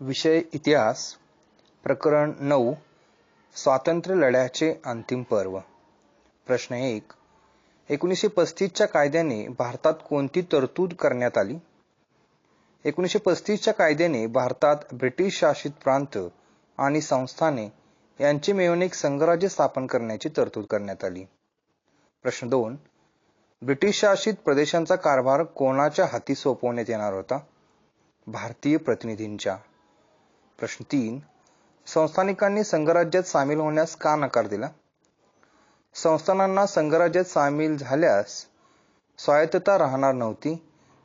विषय इतिहास, प्रकरण 9, स्वातंत्र्य लढ्याचे अंतिम पर्व. प्रश्न 1. 1935च्या कायद्याने भारतात कोणती तरतूद करण्यात आली? 1935च्या कायद्याने भारतात ब्रिटिश शासित प्रांत आणि संस्थाने यांचे मिळून एक संघराज्य स्थापन करण्याची तरतूद करण्यात आली. प्रश्न 2. ब्रिटिश शासित प्रदेशांचा कारभार कोणाच्या हाती सोपवण्यात येणार होता? भारतीय प्रतिनिधींच्या. प्रश्न 3. संस्थानिकांनी संघराज्यात सामील होण्यास का नकार दिला? संस्थानांना संघराज्यात सामील झाल्यास स्वायत्तता राहणार नव्हती,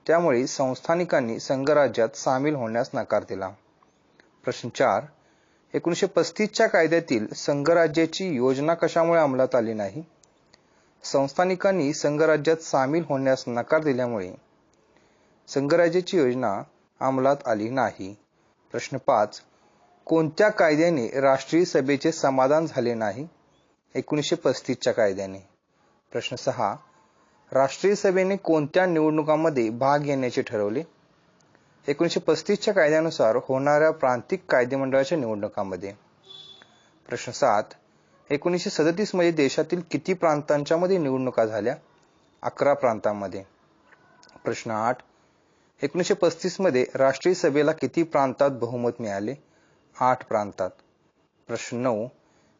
त्यामुळे संस्थानिकांनी संघराज्यात सामील होण्यास नकार दिला. प्रश्न 4. 1935च्या कायद्यातील संघराज्याची योजना कशामुळे अंमलात आली नाही? संस्थानिकांनी संघराज्यात सामील होण्यास नकार दिल्यामुळे संघराज्याची योजना अंमलात आली नाही. प्रश्न 5. कोणत्या कायद्याने राष्ट्रीय सभेचे समाधान झाले नाही? 1935च्या कायद्याने. प्रश्न 6. राष्ट्रीय सभेने कोणत्या निवडणुकांमध्ये भाग घेण्याचे ठरवले? 1935च्या कायद्यानुसार होणाऱ्या प्रांतिक कायदेमंडळाच्या निवडणुकांमध्ये. प्रश्न 7. 1937 मध्ये देशातील किती प्रांतांच्या मध्ये निवडणुका झाल्या? 11 प्रांतांमध्ये. प्रश्न 8. 1935 मध्ये राष्ट्रीय सभेला किती प्रांतात बहुमत मिळाले? 8 प्रांतात. प्रश्न 9.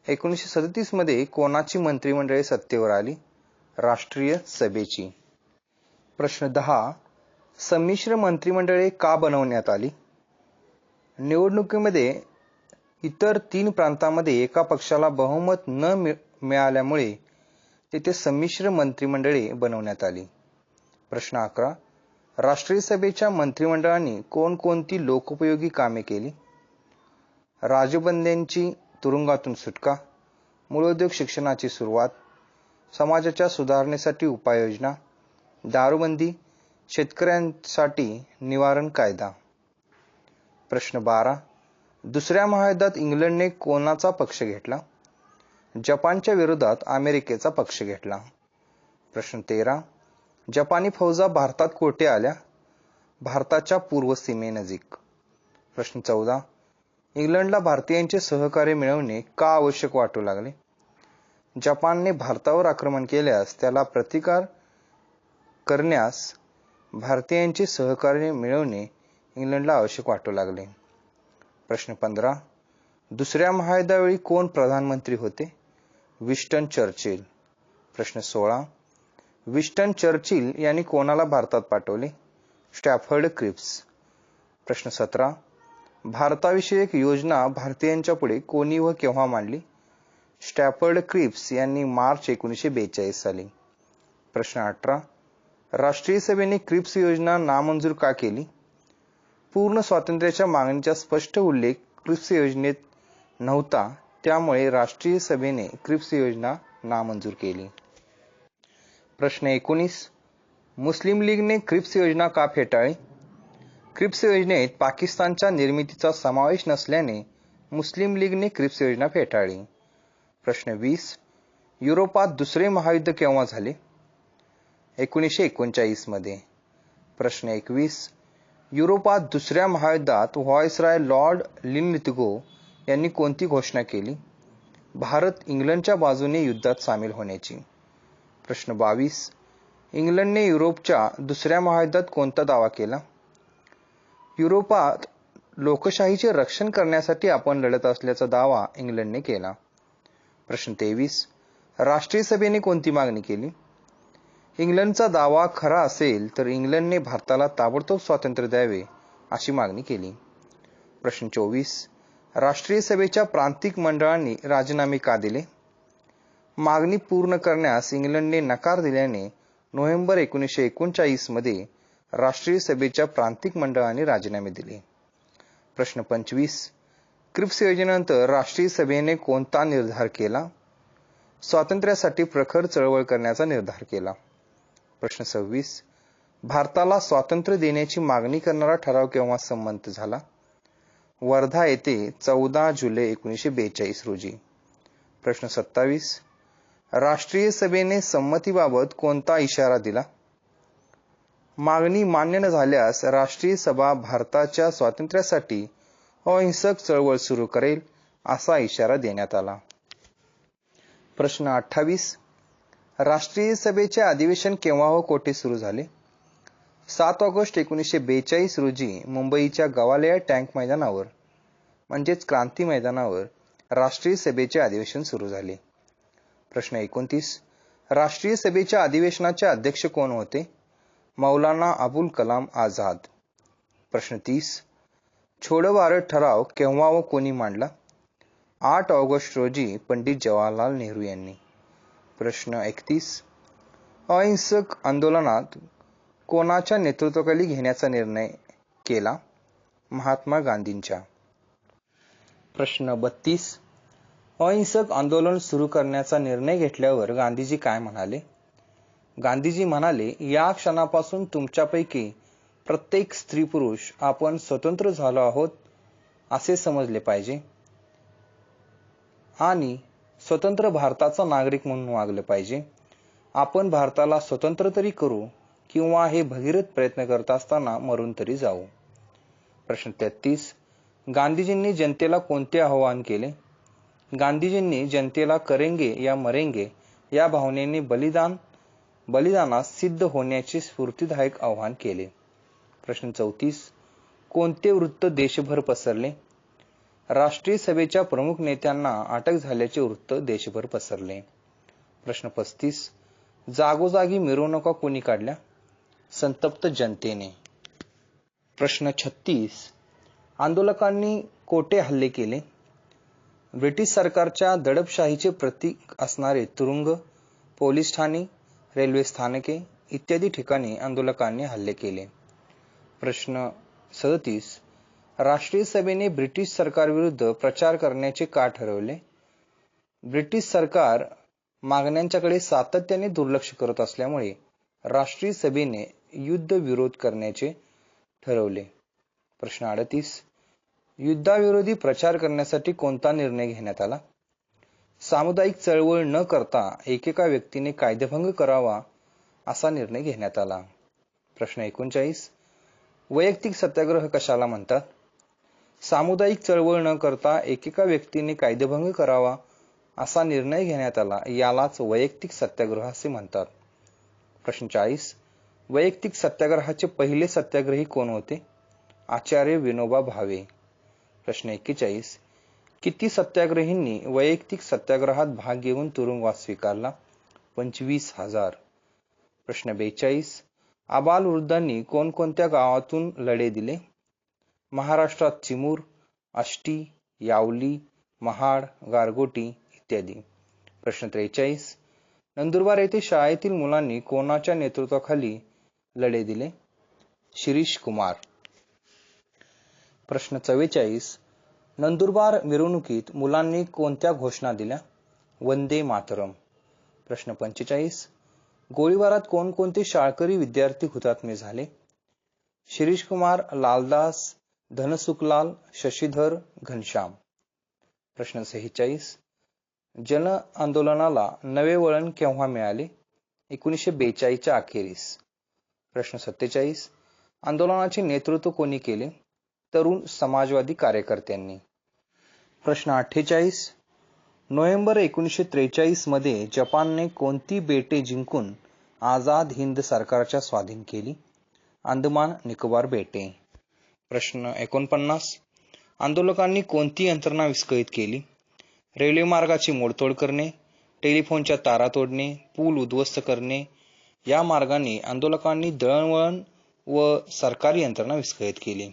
1937 मध्ये कोणाची मंत्रिमंडळे सत्तेवर आली? राष्ट्रीय सभेची. प्रश्न 10. संमिश्र मंत्रिमंडळे का बनवण्यात आली? निवडणुकीमध्ये इतर 3 प्रांतांमध्ये एका पक्षाला बहुमत न मिळाल्यामुळे तेथे संमिश्र मंत्रिमंडळे बनवण्यात आली. प्रश्न 11. राष्ट्रीय सभेच्या मंत्रिमंडळाने कोणकोणती लोकोपयोगी कामे केली? राजबंद्यांची तुरुंगातून सुटका, मूलोद्योग शिक्षणाची सुरुवात, समाजाच्या सुधारणेसाठी उपाययोजना, दारूबंदी, शेतकऱ्यांसाठी निवारण कायदा. प्रश्न 12. दुसऱ्या महायुद्धात इंग्लंडने कोणाचा पक्ष घेतला? जपानच्या विरोधात अमेरिकेचा पक्ष घेतला. प्रश्न 13. जपानी फौजा भारतात कोठे आल्या? भारताच्या पूर्व सीमेनजीक. प्रश्न 14. इंग्लंडला भारतीयांचे सहकार्य मिळवणे का आवश्यक वाटू लागले? जपानने भारतावर आक्रमण केल्यास त्याला प्रतिकार करण्यास भारतीयांचे सहकार्य मिळवणे इंग्लंडला आवश्यक वाटू लागले. प्रश्न 15. दुसऱ्या महायुद्धावेळी कोण प्रधानमंत्री होते? Winston Churchill. प्रश्न 16. विन्स्टन चर्चिल यांनी कोणाला भारतात पाठवले? Stafford Cripps. प्रश्न 17. भारताविषयक योजना भारतीयांच्या पुढे कोणी व केव्हा मांडली? स्टॅफर्ड क्रिप्स यांनी मार्च 1942 साली. प्रश्न 18. राष्ट्रीय सभेने क्रिप्स योजना नामंजूर का केली? पूर्ण स्वातंत्र्याच्या मागणीचा स्पष्ट उल्लेख क्रिप्स योजनेत नव्हता, त्यामुळे राष्ट्रीय सभेने क्रिप्स योजना नामंजूर केली. प्रश्न 19. मुस्लिम लीगने क्रिप्स योजना का फेटाळली? क्रिप्स योजनेत पाकिस्तानच्या निर्मितीचा समावेश नसल्याने मुस्लिम लीगने क्रिप्स योजना फेटाळली. प्रश्न 20. युरोपात दुसरे महायुद्ध केव्हा झाले? 1939 मध्ये. प्रश्न 21. युरोपात दुसऱ्या महायुद्धात व्हायसरॉय लॉर्ड लिनलिथगो यांनी कोणती घोषणा केली? भारत इंग्लंडच्या बाजूने युद्धात सामील होण्याची. प्रश्न 22. इंग्लंडने युरोपच्या दुसऱ्या महायुद्धात कोणता दावा केला? युरोपात लोकशाहीचे रक्षण करण्यासाठी आपण लढत असल्याचा दावा इंग्लंडने केला. प्रश्न 23. राष्ट्रीय सभेने कोणती मागणी केली? इंग्लंडचा दावा खरा असेल तर इंग्लंडने भारताला ताबडतोब स्वातंत्र्य द्यावे अशी मागणी केली. प्रश्न 24. राष्ट्रीय सभेच्या प्रांतिक मंडळांनी राजीनामे का दिले? मागणी पूर्ण करण्यास इंग्लंडने नकार दिल्याने नोव्हेंबर 1939 मध्ये राष्ट्रीय सभेच्या प्रांतिक मंडळाने राजीनामे दिले. प्रश्न 25. क्रिप्स योजनेनंतर राष्ट्रीय सभेने कोणता निर्धार केला? स्वातंत्र्यासाठी प्रखर चळवळ करण्याचा निर्धार केला. प्रश्न 26. भारताला स्वातंत्र्य देण्याची मागणी करणारा ठराव केव्हा संमत झाला? वर्धा येथे 14 जुलै 1942 रोजी. प्रश्न 27. राष्ट्रीय सभेने संमतीबाबत कोणता इशारा दिला? मागणी मान्य न झाल्यास राष्ट्रीय सभा भारताच्या स्वातंत्र्यासाठी अहिंसक चळवळ सुरू करेल असा इशारा देण्यात आला. प्रश्न 28. राष्ट्रीय सभेचे अधिवेशन केव्हा व कोठे सुरू झाले? 7 ऑगस्ट 1942 रोजी मुंबईच्या गवालिया टँक मैदानावर म्हणजेच क्रांती मैदानावर राष्ट्रीय सभेचे अधिवेशन सुरू झाले. प्रश्न 29. राष्ट्रीय सभेच्या अधिवेशनाचे अध्यक्ष कोण होते? मौलाना अबुल कलाम आझाद. प्रश्न 30. छोडो भारत ठराव केव्हा व कोणी मांडला? 8 ऑगस्ट रोजी पंडित जवाहरलाल नेहरू यांनी. प्रश्न 31. अहिंसक आंदोलनात कोणाच्या नेतृत्वाखाली घेण्याचा निर्णय केला? महात्मा गांधींच्या. प्रश्न 32. अहिंसक आंदोलन सुरू करण्याचा निर्णय घेतल्यावर गांधीजी काय म्हणाले? गांधीजी म्हणाले, या क्षणापासून तुमच्यापैकी प्रत्येक स्त्री पुरुष आपण स्वतंत्र झालो आहोत असे समजले पाहिजे आणि स्वतंत्र भारताचा नागरिक म्हणून वागले पाहिजे. आपण भारताला स्वतंत्र तरी करू किंवा हे भगीरथ प्रयत्न करत असताना मरून तरी जाऊ. प्रश्न 33. गांधीजींनी जनतेला कोणते आवाहन केले? गांधीजींनी जनतेला करेंगे या मरेंगे या भावनेने बलिदानास सिद्ध होण्याचे स्फूर्तिदायक आवाहन केले. प्रश्न 34. कोणते वृत्त देशभर पसरले? राष्ट्रीय सभेच्या प्रमुख नेत्यांना अटक झाल्याचे वृत्त देशभर पसरले. प्रश्न 35. जागोजागी मिरवणुका कोणी काढल्या? संतप्त जनतेने. प्रश्न 36. आंदोलकांनी कोठे हल्ले केले? ब्रिटिश सरकारच्या दडपशाहीचे प्रतीक असणारे तुरुंग, पोलीस ठाणे, रेल्वे स्थानके इत्यादी ठिकाणी आंदोलकांनी हल्ले केले. प्रश्न 37. राष्ट्रीय सभेने ब्रिटिश सरकारविरुद्ध प्रचार करण्याचे का ठरवले? ब्रिटिश सरकार मागण्यांच्याकडे सातत्याने दुर्लक्ष करत असल्यामुळे राष्ट्रीय सभेने युद्ध विरोध करण्याचे ठरवले. प्रश्न 38. युद्धाविरोधी प्रचार करण्यासाठी कोणता निर्णय घेण्यात आला? सामुदायिक चळवळ न करता एकेका व्यक्तीने कायदेभंग करावा असा निर्णय घेण्यात आला. प्रश्न 39. वैयक्तिक सत्याग्रह कशाला म्हणतात? सामुदायिक चळवळ न करता एकेका व्यक्तीने कायदेभंग करावा असा निर्णय घेण्यात आला, यालाच वैयक्तिक सत्याग्रह असे म्हणतात. प्रश्न 40. वैयक्तिक सत्याग्रहाचे पहिले सत्याग्रही कोण होते? आचार्य विनोबा भावे. प्रश्न 41. किती सत्याग्रहींनी वैयक्तिक सत्याग्रहात भाग घेऊन तुरुंगवास स्वीकारला? 25,000. प्रश्न 42. आबालवृद्धांनी कोणकोणत्या गावातून लढे दिले? महाराष्ट्रात चिमूर, आष्टी, यावली, महाड, गारगोटी इत्यादी. प्रश्न 43. नंदुरबार येथे शाळेतील मुलांनी कोणाच्या नेतृत्वाखाली लढे दिले? शिरीष कुमार. प्रश्न 44. नंदुरबार मिरवणुकीत मुलांनी कोणत्या घोषणा दिल्या? वंदे मातरम. प्रश्न 45. गोळीबारात कोणकोणते शाळकरी विद्यार्थी हुतात्मे झाले? शिरीष कुमार, लालदास, धनसुखलाल, शशीधर, घनश्याम. प्रश्न 46. जन आंदोलनाला नवे वळण केव्हा मिळाले? 1942च्या अखेरीस. प्रश्न 47. आंदोलनाचे नेतृत्व कोणी केले? तरुण समाजवादी कार्यकर्त्यांनी. प्रश्न 48. नोव्हेंबर 1943 मध्ये जपानने कोणती बेटे जिंकून आझाद हिंद सरकारच्या स्वाधीन केली? अंदमान निकोबार बेटे. प्रश्न 49. आंदोलकांनी कोणती यंत्रणा विस्कळीत केली? रेल्वे मार्गाची मोडतोड करणे, टेलिफोनच्या तारा तोडणे, पूल उद्ध्वस्त करणे या मार्गाने आंदोलकांनी दळणवळण व सरकारी यंत्रणा विस्कळीत केली.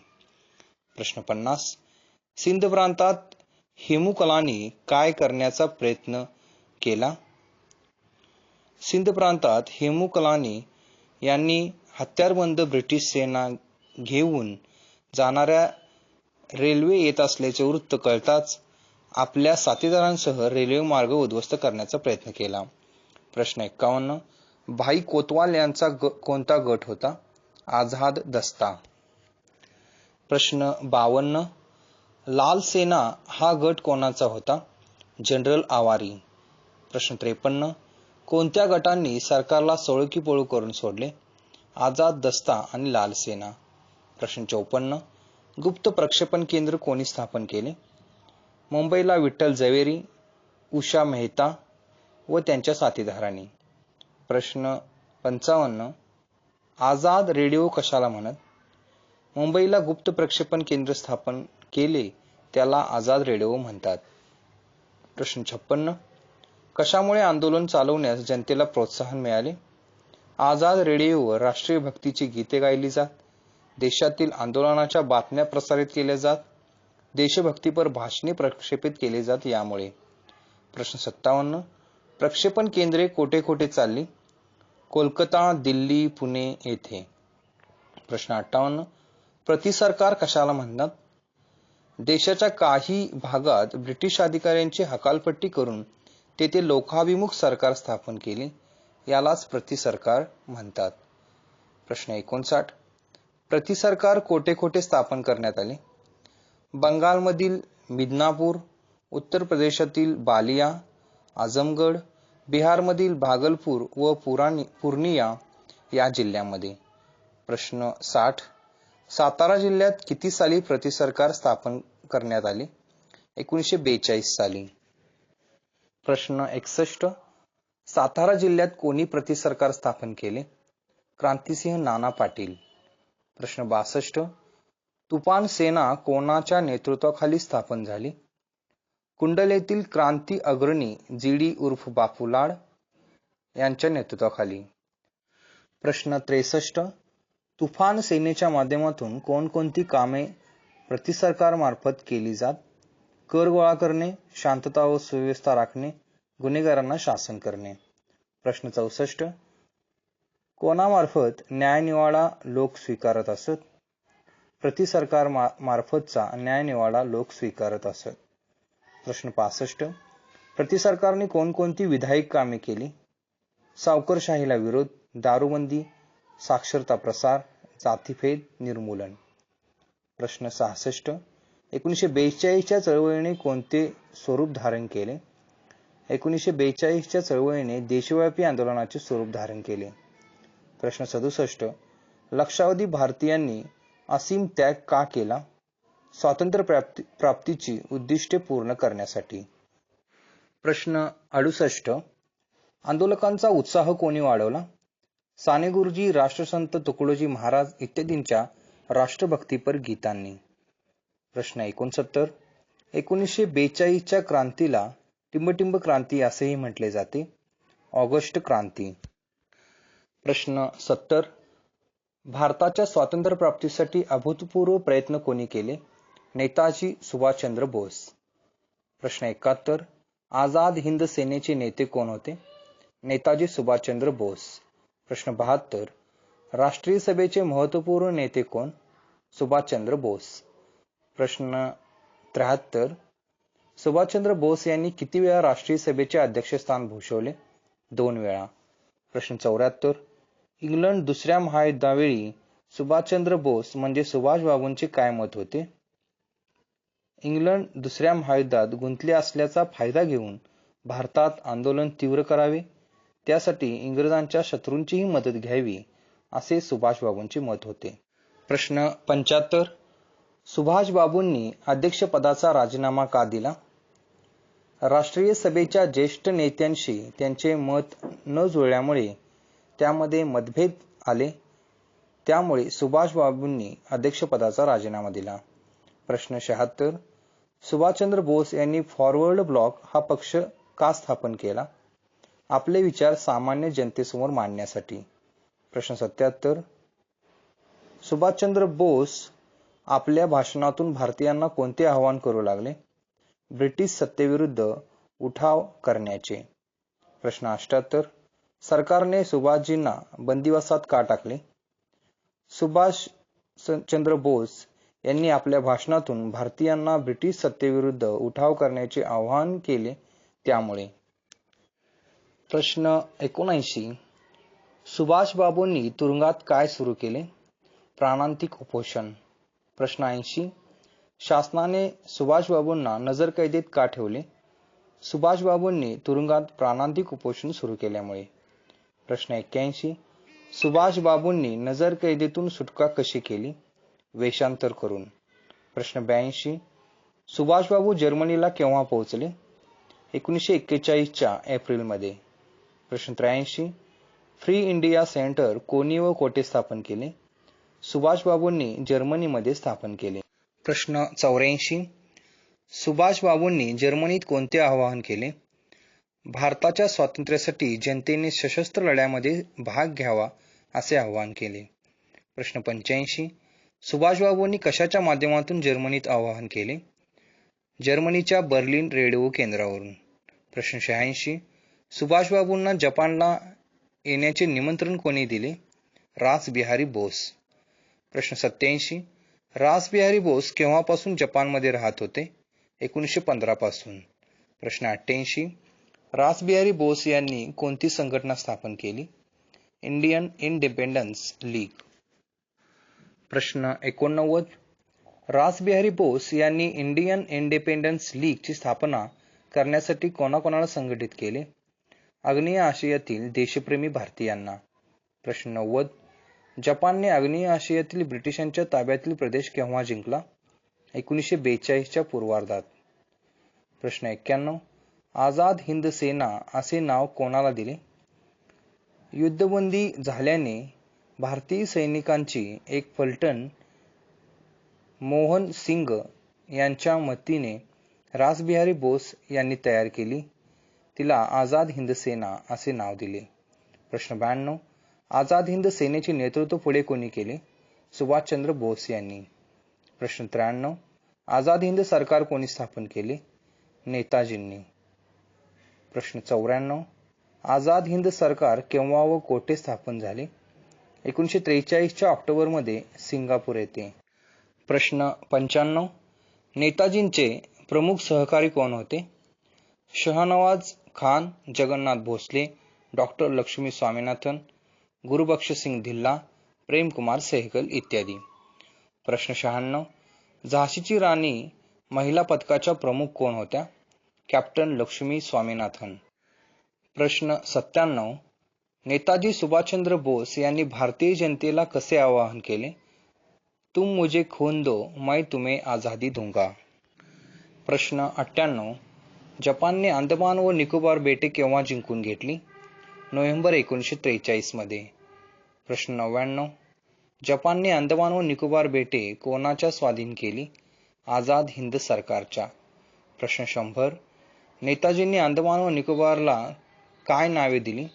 प्रश्न 50. सिंध प्रांतात हेमुकलांनी काय करण्याचा प्रयत्न केला? सिंध प्रांतात हेमुकलांनी यांनी हत्यारबंद ब्रिटिश सेना घेऊन जाणाऱ्या रेल्वे येत असल्याचे वृत्त कळताच आपल्या साथीदारांसह रेल्वे मार्ग उद्ध्वस्त करण्याचा प्रयत्न केला. प्रश्न 51. भाई कोतवाल यांचा कोणता गट होता? आझाद दस्ता. प्रश्न 52. लाल सेना हा गट कोणाचा होता? जनरल आवारी. प्रश्न 53. कोणत्या गटांनी सरकारला सोळकी पळू करून सोडले? आझाद दस्ता आणि लाल सेना. प्रश्न 54. गुप्त प्रक्षेपण केंद्र कोणी स्थापन केले? मुंबईला विठ्ठल झवेरी, उषा मेहता व त्यांच्या साथीदारांनी. प्रश्न 55. आझाद रेडिओ कशाला म्हणत? मुंबईला गुप्त प्रक्षेपण केंद्र स्थापन केले त्याला आझाद रेडिओ म्हणतात. प्रश्न 56. कशामुळे आंदोलन चालवण्यास जनतेला प्रोत्साहन मिळाले? आझाद रेडिओवर राष्ट्रीय भक्तीची गीते गायली जात, देशातील आंदोलनाच्या बातम्या प्रसारित केल्या जात, देशभक्तीपर भाषणे प्रक्षेपित केली जात यामुळे. प्रश्न 57. प्रक्षेपण केंद्रे कोठे कोठे चालली? कोलकाता, दिल्ली, पुणे येथे. प्रश्न 58. प्रतिसरकार कशाला म्हणतात? देशाच्या काही भागात ब्रिटिश अधिकाऱ्यांची हकालपट्टी करून तेथे लोकाभिमुख सरकार स्थापन केले, यालाच प्रतिसरकार म्हणतात. प्रश्न 59. प्रतिसरकार कोठे कोठे स्थापन करण्यात आले? बंगालमधील मिदनापूर, उत्तर प्रदेशातील बालिया, आझमगड, बिहारमधील भागलपूर व पूर्णिया या जिल्ह्यांमध्ये. प्रश्न 60. सातारा जिल्ह्यात किती साली प्रतिसरकार स्थापन करण्यात आले? 1942 साली. प्रश्न 61. सातारा जिल्ह्यात कोणी प्रतिसरकार स्थापन केले? क्रांतिसिंह नाना पाटील. प्रश्न 62. तुफान सेना कोणाच्या नेतृत्वाखाली स्थापन झाली? कुंडलेतील क्रांती अग्रणी जीडी उर्फ बापू लाड यांच्या नेतृत्वाखाली. प्रश्न 63. तुफान सेनेच्या माध्यमातून कोणकोणती कामे प्रतिसरकार मार्फत केली जात? कर गोळा करणे, शांतता व सुव्यवस्था राखणे, गुन्हेगारांना शासन करणे. प्रश्न 64. कोणामार्फत न्यायनिवाडा लोक स्वीकारत असत? प्रतिसरकार मार्फतचा न्यायनिवाडा लोक स्वीकारत असत. प्रश्न 65. प्रतिसरकारने कोणकोणती विधायक कामे केली? सावकारशाहीला विरोध, दारूबंदी, साक्षरता प्रसार, जातीभेद निर्मूलन. प्रश्न 66. 1942च्या चळवळीने कोणते स्वरूप धारण केले? 1942च्या चळवळीने देशव्यापी आंदोलनाचे स्वरूप धारण केले. प्रश्न 67. लक्षावधी भारतीयांनी असीम त्याग का केला? स्वातंत्र्य प्राप्तीची उद्दिष्टे पूर्ण करण्यासाठी. प्रश्न 68. आंदोलकांचा उत्साह कोणी वाढवला? साने गुरुजी, राष्ट्रसंत तुकडोजी महाराज इत्यादींच्या राष्ट्रभक्तीपर गीतांनी. प्रश्न 69. 1942च्या क्रांतीला टिंबटिंब क्रांती असेही म्हटले जाते. ऑगस्ट क्रांती. प्रश्न 70. भारताच्या स्वातंत्र्य प्राप्तीसाठी अभूतपूर्व प्रयत्न कोणी केले? नेताजी सुभाषचंद्र बोस. प्रश्न 71. आझाद हिंद सेनेचे नेते कोण होते? नेताजी सुभाषचंद्र बोस. प्रश्न 72. राष्ट्रीय सभेचे महत्वपूर्ण नेते कोण? सुभाषचंद्र बोस. प्रश्न 73. सुभाषचंद्र बोस यांनी किती वेळा राष्ट्रीय सभेचे अध्यक्षस्थान भूषवले? 2 वेळा. प्रश्न 74. इंग्लंड दुसऱ्या महायुद्धावेळी सुभाषचंद्र बोस म्हणजे सुभाषबाबूंचे काय मत होते? इंग्लंड दुसऱ्या महायुद्धात गुंतले असल्याचा फायदा घेऊन भारतात आंदोलन तीव्र करावे, त्यासाठी इंग्रजांच्या शत्रूंचीही मदत घ्यावी असे सुभाषबाबूंचे मत होते. प्रश्न 75. सुभाषबाबूंनी अध्यक्षपदाचा राजीनामा का दिला? राष्ट्रीय सभेच्या ज्येष्ठ नेत्यांशी त्यांचे मत न जुळल्यामुळे त्यामध्ये मतभेद आले, त्यामुळे सुभाषबाबूंनी अध्यक्षपदाचा राजीनामा दिला. प्रश्न 76. सुभाषचंद्र बोस यांनी फॉरवर्ड ब्लॉक हा पक्ष का स्थापन केला? आपले विचार सामान्य जनतेसमोर मांडण्यासाठी. प्रश्न 77. सुभाषचंद्र बोस आपल्या भाषणातून भारतीयांना कोणते आवाहन करू लागले? ब्रिटिश सत्तेविरुद्ध उठाव करण्याचे. प्रश्न 78. सरकारने सुभाषजींना बंदिवासात का टाकले? सुभाषचंद्र बोस यांनी आपल्या भाषणातून भारतीयांना ब्रिटिश सत्तेविरुद्ध उठाव करण्याचे आवाहन केले त्यामुळे. प्रश्न 79. सुभाषबाबूंनी तुरुंगात काय सुरू केले? प्राणांतिक उपोषण. प्रश्न 80. शासनाने सुभाषबाबूंना नजरकैदेत का ठेवले? सुभाषबाबूंनी तुरुंगात प्राणांतिक उपोषण सुरू केल्यामुळे. प्रश्न 81. सुभाषबाबूंनी नजरकैदेतून सुटका कशी केली? वेषांतर करून. प्रश्न 82. सुभाषबाबू जर्मनीला केव्हा पोहोचले? 1941च्या एप्रिलमध्ये. प्रश्न 83. फ्री इंडिया सेंटर कोणी व कोठे स्थापन केले? सुभाषबाबूंनी जर्मनीमध्ये स्थापन केले. प्रश्न 84. सुभाषबाबूंनी जर्मनीत कोणते आवाहन केले? भारताच्या स्वातंत्र्यासाठी जनतेने सशस्त्र लढ्यामध्ये भाग घ्यावा असे आवाहन केले. प्रश्न 85. सुभाषबाबूंनी कशाच्या माध्यमातून जर्मनीत आवाहन केले? जर्मनीच्या बर्लिन रेडिओ केंद्रावरून. प्रश्न 86. सुभाषबाबूंना जपानला येण्याचे निमंत्रण कोणी दिले? रासबिहारी बोस. प्रश्न 87. रासबिहारी बोस केव्हापासून जपानमध्ये राहत होते? 1915 पासून. प्रश्न 88. रासबिहारी बोस यांनी कोणती संघटना स्थापन केली? Indian independence league. प्रश्न 89. रासबिहारी बोस यांनी इंडियन इंडिपेंडन्स लीगची स्थापना करण्यासाठी कोणाकोणाला संघटित केले? आग्नेय आशियातील देशप्रेमी भारतीयांना. प्रश्न 90. जपानने आग्नेय आशियातील ब्रिटिशांच्या ताब्यातील प्रदेश केव्हा जिंकला? 1942च्या पूर्वार्धात. प्रश्न 91. आझाद हिंद सेना असे नाव कोणाला दिले? युद्धबंदी झाल्याने भारतीय सैनिकांची एक फलटण मोहन सिंग यांच्या मदतीने रासबिहारी बोस यांनी तयार केली. तिला आझाद हिंद सेना असे नाव दिले. प्रश्न 92. आझाद हिंद सेनेचे नेतृत्व पुढे कोणी केले? सुभाषचंद्र बोस यांनी. प्रश्न 93. आझाद हिंद सरकार कोणी स्थापन केले? नेताजींनी. प्रश्न 94. आझाद हिंद सरकार केव्हा व कोठे स्थापन झाले? 1943च्या ऑक्टोबरमध्ये सिंगापूर येथे. प्रश्न 95. नेताजींचे प्रमुख सहकारी कोण होते? शहनवाज खान, जगन्नाथ भोसले, डॉ. लक्ष्मी स्वामीनाथन, गुरुबख्शसिंग धिल्ला, प्रेमकुमार सहगल इत्यादी. प्रश्न 96. झाशीची राणी महिला पथकाच्या प्रमुख कोण होत्या? कॅप्टन लक्ष्मी स्वामीनाथन. प्रश्न 97. नेताजी सुभाषचंद्र बोस यांनी भारतीय जनतेला कसे आवाहन केले? तुम मुझे खून दो, मैं तुम्हें आझादी दूंगा. प्रश्न 98. जपानने अंदमान व निकोबार बेटे केव्हा जिंकून घेतली? नोव्हेंबर 1943 मध्ये. प्रश्न 99. जपानने अंदमान व निकोबार बेटे कोणाच्या स्वाधीन केली? आझाद हिंद सरकारच्या. प्रश्न 100. नेताजींनी अंदमान व निकोबारला काय नावे दिली?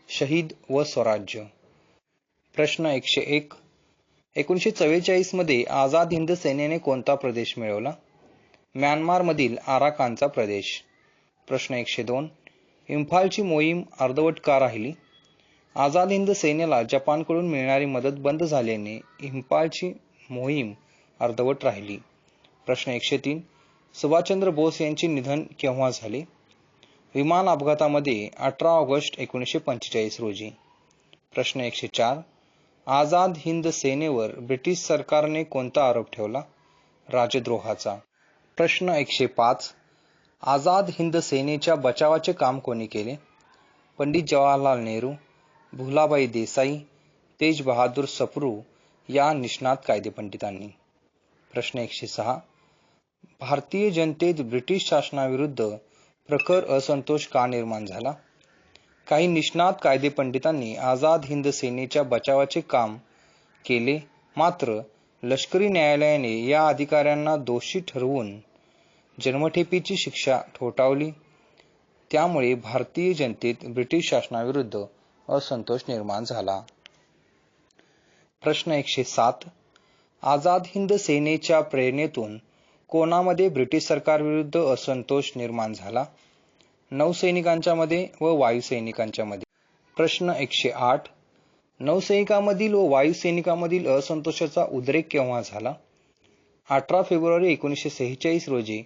शहीद व स्वराज्य. प्रश्न 101. 1944 मध्ये आझाद हिंद सेनेने कोणता प्रदेश मिळवला? म्यानमारमधील आराकानचा प्रदेश. प्रश्न 102. इम्फालची मोहीम अर्धवट का राहिली? आझाद हिंद सेनेला जपानकडून मिळणारी मदत बंद झाल्याने इम्फालची मोहीम अर्धवट राहिली. प्रश्न 103. सुभाषचंद्र बोस यांचे निधन केव्हा झाले? विमान अपघातामध्ये 18 ऑगस्ट 1945 रोजी. प्रश्न 104. आझाद हिंद सेनेवर ब्रिटिश सरकारने कोणता आरोप ठेवला? राजद्रोहाचा. प्रश्न 105. आझाद हिंद सेनेच्या बचावाचे काम कोणी केले? पंडित जवाहरलाल नेहरू, भुलाबाई देसाई, तेज बहादूर सप्रू या निष्णात कायदेपंडितांनी. प्रश्न 106. भारतीय जनतेत ब्रिटिश शासनाविरुद्ध प्रखर असंतोष का निर्माण झाला? काही निष्णात कायदेपंडितांनी आझाद हिंद सेनेच्या बचावाचे काम केले, मात्र लष्करी न्यायालयाने या अधिकाऱ्यांना दोषी ठरवून जन्मठेपेची शिक्षा ठोठावली. त्यामुळे भारतीय जनतेत ब्रिटिश शासनाविरुद्ध असंतोष निर्माण झाला. प्रश्न 107. आझाद हिंद सेनेच्या प्रेरणेतून कोणामध्ये ब्रिटिश सरकारविरुद्ध असंतोष निर्माण झाला? नौसैनिकांच्या मध्ये व वायुसैनिकांच्या मध्ये. प्रश्न 108. नौसैनिकांमधील व वायुसैनिकांमधील असंतोषाचा उद्रेक केव्हा झाला? 18 फेब्रुवारी 1946 रोजी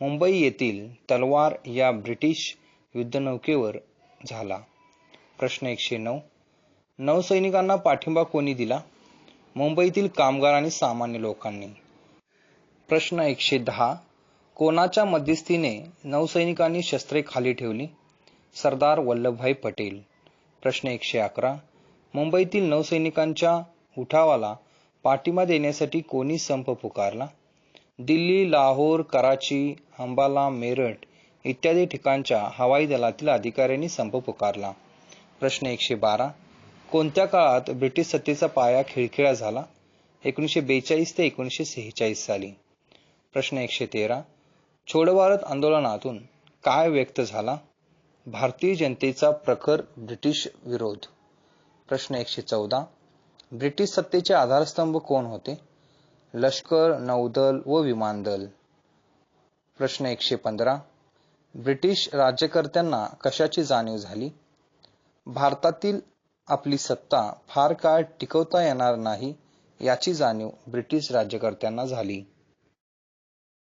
मुंबई येथील तलवार या ब्रिटिश युद्धनौकेवर झाला. प्रश्न 109. नौसैनिकांना पाठिंबा कोणी दिला? मुंबईतील कामगार आणि सामान्य लोकांनी. प्रश्न 110. कोणाच्या मध्यस्थीने नौसैनिकांनी शस्त्रे खाली ठेवली? सरदार वल्लभभाई पटेल. प्रश्न 111. मुंबईतील नौसैनिकांच्या उठावाला पाठिंबा देण्यासाठी कोणी संप पुकारला? दिल्ली, लाहोर, कराची, अंबाला, मेरठ इत्यादी ठिकाणच्या हवाई दलातील अधिकाऱ्यांनी संप पुकारला. प्रश्न 112. कोणत्या काळात ब्रिटिश सत्तेचा पाया खिळखिळा झाला? 1942 ते 1946 साली. प्रश्न 113. छोडो भारत आंदोलनातून काय व्यक्त झाला? भारतीय जनतेचा प्रखर ब्रिटिश विरोध. प्रश्न 114. ब्रिटिश सत्तेचे आधारस्तंभ कोण होते? लष्कर, नौदल व विमानदल. प्रश्न 115. ब्रिटिश राज्यकर्त्यांना कशाची जाणीव झाली? भारतातील आपली सत्ता फार काळ टिकवता येणार नाही याची जाणीव ब्रिटिश राज्यकर्त्यांना झाली.